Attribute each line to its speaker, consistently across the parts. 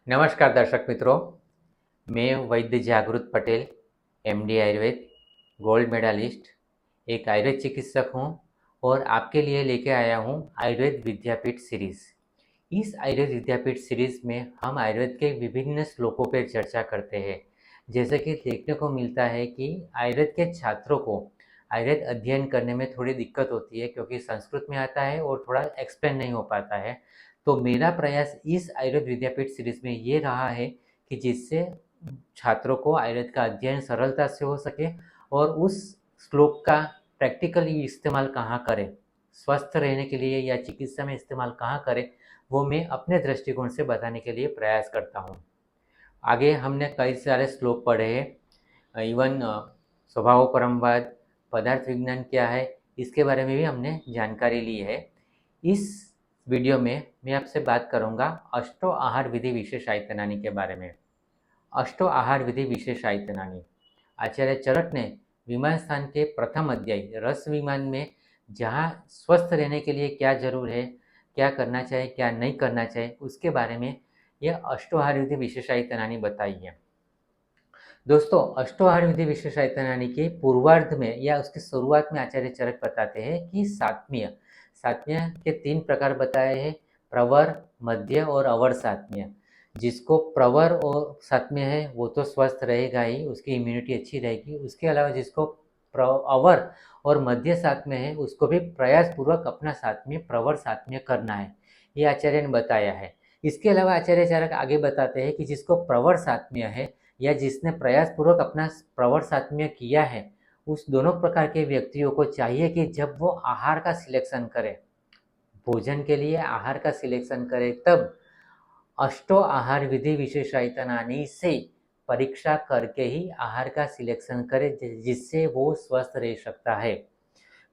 Speaker 1: नमस्कार दर्शक मित्रों, मैं Vaidya Jagrut Patel, MD Ayurveda, gold medallist, एक आयुर्वेद चिकित्सक हूँ और आपके लिए लेके आया हूँ आयुर्वेद विद्यापीठ सीरीज़। इस आयुर्वेद विद्यापीठ सीरीज़ में हम आयुर्वेद के विभिन्न श्लोकों पर चर्चा करते हैं। जैसे कि देखने को मिलता है कि आयुर्वेद के छात्रों को आयुर्वेद अध्ययन करने में थोड़ी दिक्कत होती है क्योंकि संस्कृत में आता है और थोड़ा एक्सप्लेन नहीं हो पाता है। तो मेरा प्रयास इस आयुर्वेद विद्यापीठ सीरीज में ये रहा है कि जिससे छात्रों को आयुर्वेद का अध्ययन सरलता से हो सके और उस श्लोक का प्रैक्टिकली इस्तेमाल कहाँ करें, स्वस्थ रहने के लिए या चिकित्सा में इस्तेमाल कहाँ करें, वो मैं अपने दृष्टिकोण से बताने के लिए प्रयास करता हूँ। आगे हमने कई सारे श्लोक पढ़े हैं, इवन स्वभाव परमवाद, पदार्थ विज्ञान क्या है, इसके बारे में भी हमने जानकारी ली है। इस वीडियो में मैं आपसे बात करूंगा अष्टो आहार विधि विशेषायतनानी के बारे में। अष्टो आहार विधि विशेषायतनानी आचार्य चरक ने विमान स्थान के प्रथम अध्याय रस विमान में जहाँ स्वस्थ रहने के लिए क्या जरूर है, क्या करना चाहिए, क्या नहीं करना चाहिए, उसके बारे में यह अष्टोहार विधि विशेषायतनानी बताई है। दोस्तों, अष्टोहार विधि विशेषायतनानी के पूर्वार्ध में या उसकी शुरुआत में आचार्य चरक बताते हैं कि सात्म्य सात्म्य के 3 प्रकार बताए हैं, प्रवर, मध्य और अवर सात्म्य। जिसको प्रवर और सात्म्य है वो तो स्वस्थ रहेगा ही, उसकी इम्यूनिटी अच्छी रहेगी। उसके अलावा जिसको अवर और मध्य सात्म्य है उसको भी प्रयासपूर्वक अपना सात्म्य प्रवर सात्म्य करना है, ये आचार्य ने बताया है। इसके अलावा आचार्य चरक आगे बताते हैं कि जिसको प्रवर सात्म्य है या जिसने प्रयासपूर्वक अपना प्रवर सात्म्य किया है, उस दोनों प्रकार के व्यक्तियों को चाहिए कि जब वो आहार का सिलेक्शन करे, भोजन के लिए आहार का सिलेक्शन करे, तब अष्टो आहार विधि विशेषायतनानी से परीक्षा करके ही आहार का सिलेक्शन करे, जिससे वो स्वस्थ रह सकता है।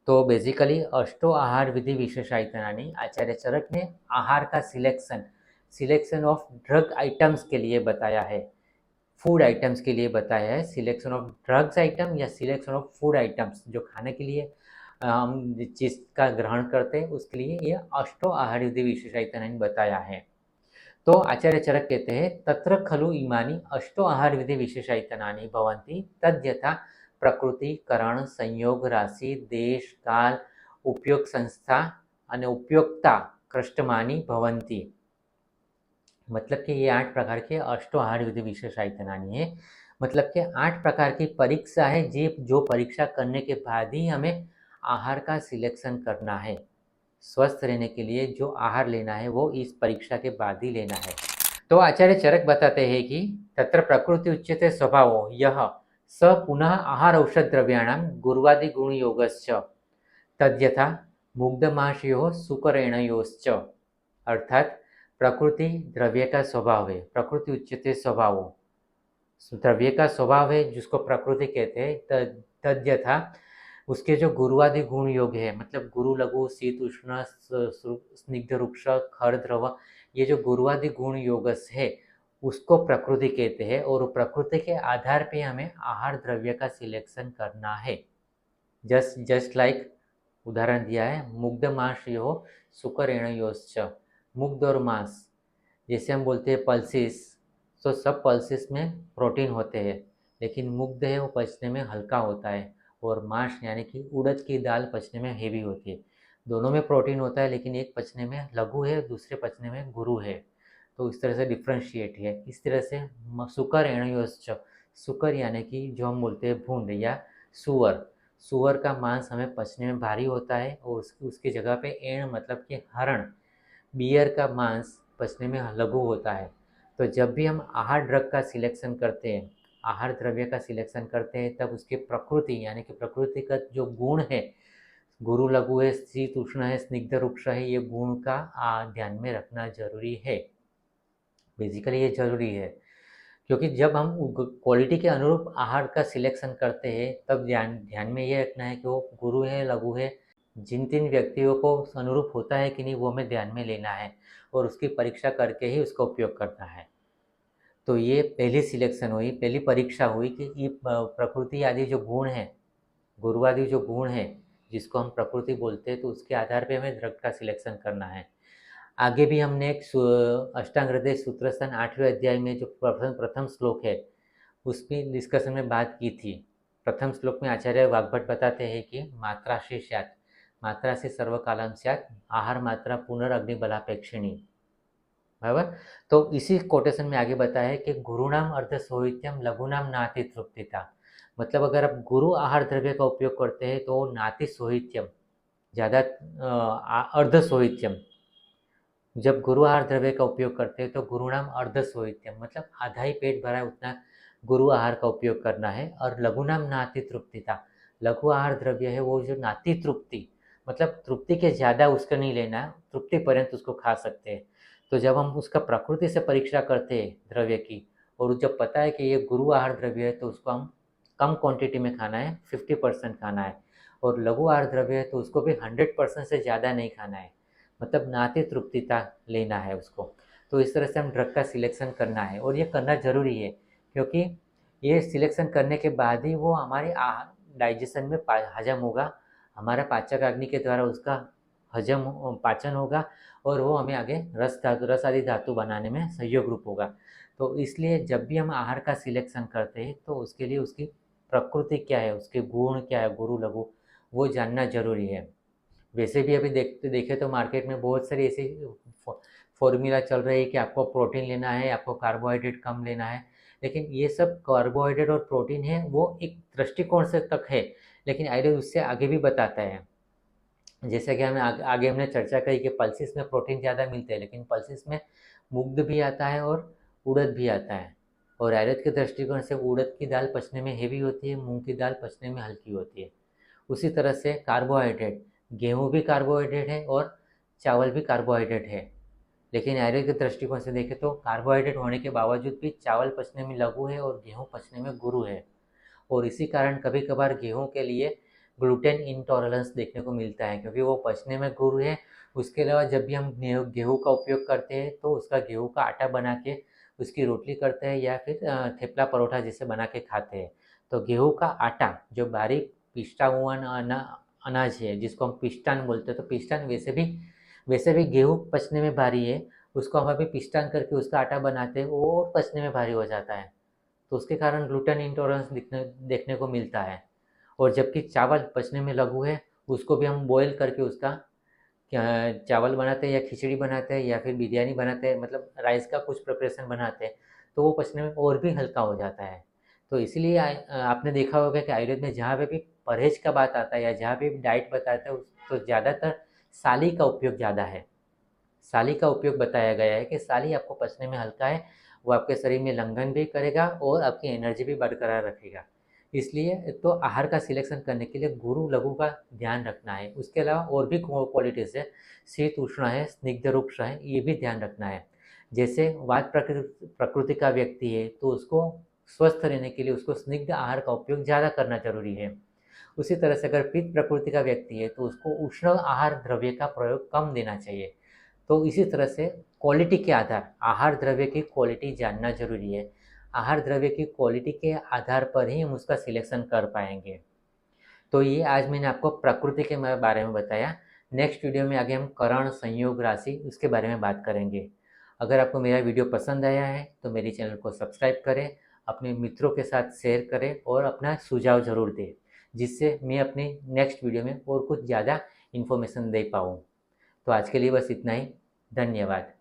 Speaker 1: तो बेसिकली अष्टो आहार विधि विशेषायतनानी आचार्य चरक ने आहार का सिलेक्शन ऑफ ड्रग आइटम्स के लिए बताया है, फूड आइटम्स के लिए बताया है। सिलेक्शन ऑफ ड्रग्स आइटम या सिलेक्शन ऑफ फूड आइटम्स, जो खाने के लिए हम जिस चीज़ का ग्रहण करते हैं उसके लिए ये अष्टो आहार विधि विशेषायतनानी बताया है। तो आचार्य चरक कहते हैं तत्र खलु इमानी अष्टो आहार विधि विशेषायतनानि भवन्ति तद्यथा प्रकृति, करण, संयोग, राशि, देश, काल, उपयोग संस्था અને उपयोक्ता कृष्टमानी भवन्ति। मतलब कि ये 8 प्रकार के अष्टो आहार विधि विशेषायतनानि है। मतलब कि 8 प्रकार की परीक्षा है जो परीक्षा करने के बाद ही हमें आहार का सिलेक्शन करना है। स्वस्थ रहने के लिए जो आहार लेना है वो इस परीक्षा के बाद ही लेना है। तो आचार्य चरक बताते हैं कि तत्र प्रकृति उच्यते स्वभावो यह स पुनः आहार औषध द्रव्याणाम गुरुवादि गुण योगश्च तद्यथा मुग्धमाशयो सुकरेणयोश्च। अर्थात प्रकृति द्रव्य का स्वभाव है, प्रकृति उच्यते स्वभावो, द्रव्य का स्वभाव है जिसको प्रकृति कहते हैं। तद्यथा उसके जो गुरुवादि गुण योग है, मतलब गुरु, लघु, शीत, उष्ण, स्निग्ध, रुक्ष, खर, द्रव, ये जो गुरुवादि गुण योगस है उसको प्रकृति कहते हैं और प्रकृति के आधार पे हमें आहार द्रव्य का सिलेक्शन करना है। जस्ट लाइक उदाहरण दिया है, मुग्ध मांस यो सुकरेणयोश्च, मुग्ध और मांस, जैसे हम बोलते हैं पल्सिस, तो सब पल्सिस में प्रोटीन होते हैं, लेकिन मुग्ध है वो पचने में हल्का होता है और मांस यानी कि उड़द की दाल पचने में हेवी होती है। दोनों में प्रोटीन होता है लेकिन एक पचने में लघु है, दूसरे पचने में गुरु है। तो इस तरह से डिफ्रेंशिएट है। इस तरह से सुकर एणयोश्च, सुकर यानी कि जो हम बोलते हैं भूंड या सुअर, सुअर का मांस हमें पचने में भारी होता है और उसकी जगह पे एण मतलब कि हरण, बियर का मांस पचने में लघु होता है। तो जब भी हम आहार ड्रग का सिलेक्शन करते हैं, आहार द्रव्य का सिलेक्शन करते हैं, तब उसकी प्रकृति यानी कि प्रकृति का जो गुण है, गुरु, लघु है, शीत, उष्ण है, स्निग्ध, रुक्ष है, ये गुण का ध्यान में रखना जरूरी है। बेसिकली ये जरूरी है क्योंकि जब हम क्वालिटी के अनुरूप आहार का सिलेक्शन करते हैं तब ध्यान में ये रखना है कि वो गुरु है, लघु है, जिन 3 व्यक्तियों को अनुरूप होता है कि नहीं वो हमें ध्यान में लेना है और उसकी परीक्षा करके ही उसका उपयोग करना है। तो ये पहली सिलेक्शन हुई, पहली परीक्षा हुई कि ये प्रकृति आदि जो गुण है, गुरुवादि जो गुण है जिसको हम प्रकृति बोलते हैं, तो उसके आधार पे हमें ड्रग का सिलेक्शन करना है। आगे भी हमने एक अष्टांग हृदय सूत्रस्थान 8वें अध्याय में जो प्रथम श्लोक है उसमें डिस्कशन में बात की थी। प्रथम श्लोक में आचार्य वाग्भट बताते हैं कि मात्रा से स्यात्, मात्रा से सर्वकालम स्यात्, आहार मात्रा पुनर्अग्निबलापेक्षिणी। बराबर। तो इसी कोटेशन में आगे बताया है कि गुरुणाम अर्ध सोहित्यम लघुनाम नाति तृप्तिता। मतलब अगर आप गुरु आहार द्रव्य का उपयोग करते हैं तो नाति सोहित्यम, ज़्यादा अर्ध सोहित्यम। जब गुरु आहार द्रव्य का उपयोग करते हैं तो गुरुणाम अर्ध सोहित्यम, मतलब आधा ही पेट भरा है उतना गुरु आहार का उपयोग करना है। और लघुनाम नाति तृप्तिता, लघु आहार द्रव्य है वो जो नाति तृप्ति, मतलब तृप्ति के ज़्यादा उसका नहीं लेना है, तृप्ति पर्यंत उसको खा सकते हैं। तो जब हम उसका प्रकृति से परीक्षा करते हैं द्रव्य की, और जब पता है कि ये गुरु आहार द्रव्य है तो उसको हम कम क्वांटिटी में खाना है, 50% खाना है। और लघु आहार द्रव्य है तो उसको भी 100% से ज़्यादा नहीं खाना है, मतलब नाति तृप्तिता लेना है उसको। तो इस तरह से हम ड्रग का सिलेक्शन करना है, और ये करना ज़रूरी है क्योंकि ये सिलेक्शन करने के बाद ही वो हमारे डाइजेशन में हजम होगा, हमारा पाचक अग्नि के द्वारा उसका हजम पाचन होगा, और वो हमें आगे रस आदि धातु बनाने में सहयोग रूप होगा। तो इसलिए जब भी हम आहार का सिलेक्शन करते हैं तो उसके लिए उसकी प्रकृति क्या है, उसके गुण क्या है, गुरु लघु, वो जानना जरूरी है। वैसे भी अभी देखें तो मार्केट में बहुत सारी ऐसी फॉर्मूला चल रही है कि आपको प्रोटीन लेना है, आपको कार्बोहाइड्रेट कम लेना है। लेकिन ये सब कार्बोहाइड्रेट और प्रोटीन है वो एक दृष्टिकोण से तक है, लेकिन आयुर्वेद उससे आगे भी बताता है। जैसे कि हमें आगे हमने चर्चा करी कि पल्सिस में प्रोटीन ज़्यादा मिलते हैं, लेकिन पल्सिस में मुग्ध भी आता है और उड़द भी आता है। और आयुर्वेद के दृष्टिकोण से उड़द की दाल पचने में हेवी होती है, मूंग की दाल पचने में हल्की होती है। उसी तरह से कार्बोहाइड्रेट, गेहूँ भी कार्बोहाइड्रेट है और चावल भी कार्बोहाइड्रेट है। लेकिन आयुर्वेद के दृष्टिकोण से देखें तो कार्बोहाइड्रेट होने के बावजूद भी चावल पचने में लघु है और गेहूँ पचने में गुरु है। और इसी कारण कभी कभार गेहूँ के लिए ग्लूटेन इंटॉलरेंस देखने को मिलता है, क्योंकि वो पचने में गुरु है। उसके अलावा जब भी हम गेहूँ का उपयोग करते हैं तो उसका गेहूँ का आटा बना के उसकी रोटली करते हैं, या फिर थेपला परोठा जिसे बना के खाते हैं। तो गेहूँ का आटा जो बारीक पिसता हुआ अनाज है जिसको हम पिस्तान बोलते हैं, तो पिस्तान वैसे भी गेहूँ पचने में भारी है, उसको हम अभी पिस्तान करके उसका आटा बनाते हैं वो और पचने में भारी हो जाता है। तो उसके कारण ग्लूटेन इंटॉलरेंस देखने को मिलता है। और जबकि चावल पचने में लघु है, उसको भी हम बॉयल करके उसका चावल बनाते हैं या खिचड़ी बनाते हैं या फिर बिरयानी बनाते हैं, मतलब राइस का कुछ प्रिपरेशन बनाते हैं, तो वो पचने में और भी हल्का हो जाता है। तो इसीलिए आपने देखा होगा कि आयुर्वेद में जहाँ पे भी परहेज का बात आता है या जहाँ पे भी डाइट बताता है तो ज़्यादातर साली का उपयोग ज़्यादा है। साली का उपयोग बताया गया है कि साली आपको पचने में हल्का है, वो आपके शरीर में लंघन भी करेगा और आपकी एनर्जी भी बरकरार रखेगा। इसलिए तो आहार का सिलेक्शन करने के लिए गुरु लघु का ध्यान रखना है। उसके अलावा और भी क्वालिटीज़ है, शीत उष्ण है, स्निग्ध रूक्ष है, ये भी ध्यान रखना है। जैसे वात प्रकृति का व्यक्ति है तो उसको स्वस्थ रहने के लिए उसको स्निग्ध आहार का उपयोग ज़्यादा करना जरूरी है। उसी तरह से अगर पित्त प्रकृति का व्यक्ति है तो उसको उष्ण आहार द्रव्य का प्रयोग कम देना चाहिए। तो इसी तरह से क्वालिटी के आधार, आहार द्रव्य की क्वालिटी जानना जरूरी है। आहार द्रव्य की क्वालिटी के आधार पर ही हम उसका सिलेक्शन कर पाएंगे। तो ये आज मैंने आपको प्रकृति के बारे में बताया। नेक्स्ट वीडियो में आगे हम करण, संयोग, राशि उसके बारे में बात करेंगे। अगर आपको मेरा वीडियो पसंद आया है तो मेरे चैनल को सब्सक्राइब करें, अपने मित्रों के साथ शेयर करें और अपना सुझाव ज़रूर दें, जिससे मैं अपने नेक्स्ट वीडियो में और कुछ ज़्यादा इन्फॉर्मेशन दे पाऊँ। तो आज के लिए बस इतना ही। धन्यवाद।